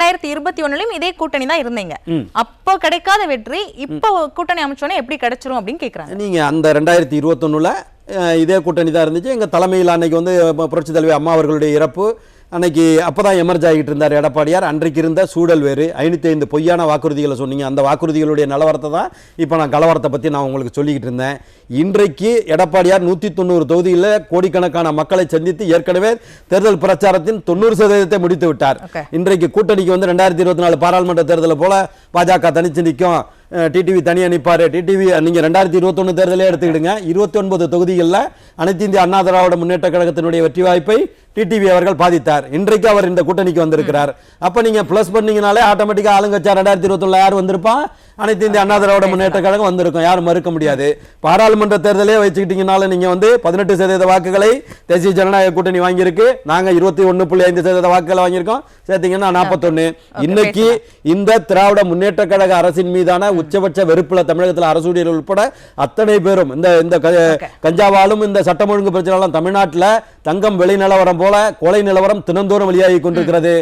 2021லயும் இதே கூட்டணி தான் இருந்தீங்க. அப்போ கிடைக்காத வெற்றி இப்போ கூட்டணி அமைச்சோன்னே எப்படி கிடைச்சிரும் அப்படின்னு கேக்குறாங்க. நீங்க அந்த 2021ல இதே கூட்டணி தான் இருந்துச்சு. எங்க தலைமையில் அன்னைக்கு வந்து புரட்சி தலைவி அம்மா அவர்களுடைய இறப்பு அன்னைக்கு அப்பதான் எமர்ஜ் ஆகிட்டு இருந்தார் எடப்பாடியார். அன்றைக்கு இருந்த சூழல் வேறு. 505 பொய்யான வாக்குறுதிகளை சொன்னீங்க. அந்த வாக்குறுதிகளுடைய நிலவரத்தை தான் இப்போ நான் கலவரத்தை பற்றி நான் உங்களுக்கு சொல்லிக்கிட்டு இருந்தேன். இன்றைக்கு எடப்பாடியார் 190 தொகுதியில் கோடிக்கணக்கான மக்களை சந்தித்து ஏற்கனவே தேர்தல் பிரச்சாரத்தின் 90% முடித்து விட்டார். இன்றைக்கு கூட்டணிக்கு வந்து 2024 பாராளுமன்ற தேர்தலை போல பாஜக தனிச்சு நிற்கும், டிடிவி தனியா நிற்பாரு. டிடிவி நீங்க 2021 தேர்தலே எடுத்துக்கிடுங்க. 29 தொகுதிகளில் அனைத்து இந்திய அண்ணா திராவிட முன்னேற்ற கழகத்தினுடைய வெற்றி வாய்ப்பை டிடிவி அவர்கள் பாதித்தார். இன்றைக்கு அவர் இந்த கூட்டணிக்கு வந்திருக்கிறார். அப்ப நீங்க பிளஸ் பண்ணீங்கனாலே ஆட்டோமேட்டிக்கா ஆளுங்கட்சியா 2021 யார் வந்திருப்பான்? அனைத்து இந்திய அண்ணா திராவிட முன்னேற்ற கழகம் வந்திருக்கும். யாரும் மறுக்க முடியாது. பாராளுமன்ற தேர்தலே வச்சுக்கிட்டீங்கனால நீங்க வந்து 18% வாக்குகளை தேசிய ஜனநாயக கூட்டணி வாங்கியிருக்கு. நாங்க 21.5% வாக்குகளை வாங்கியிருக்கோம். சேர்த்தீங்கன்னா 41. இன்னைக்கு இந்த திராவிட முன்னேற்ற கழக அரசின் மீதான உச்சபட்ச வெறுப்புல தமிழகத்தில் அரசூழியர்கள் உட்பட அத்தனை பேரும் இந்த கஞ்சாவாலும் இந்த சட்டம் ஒழுங்கு பிரச்சனை தமிழ்நாட்டில் தங்கம் வெளி நிலவரம் போல கொலை நிலவரம் தினந்தோறும் வெளியாகி கொண்டிருக்கிறது.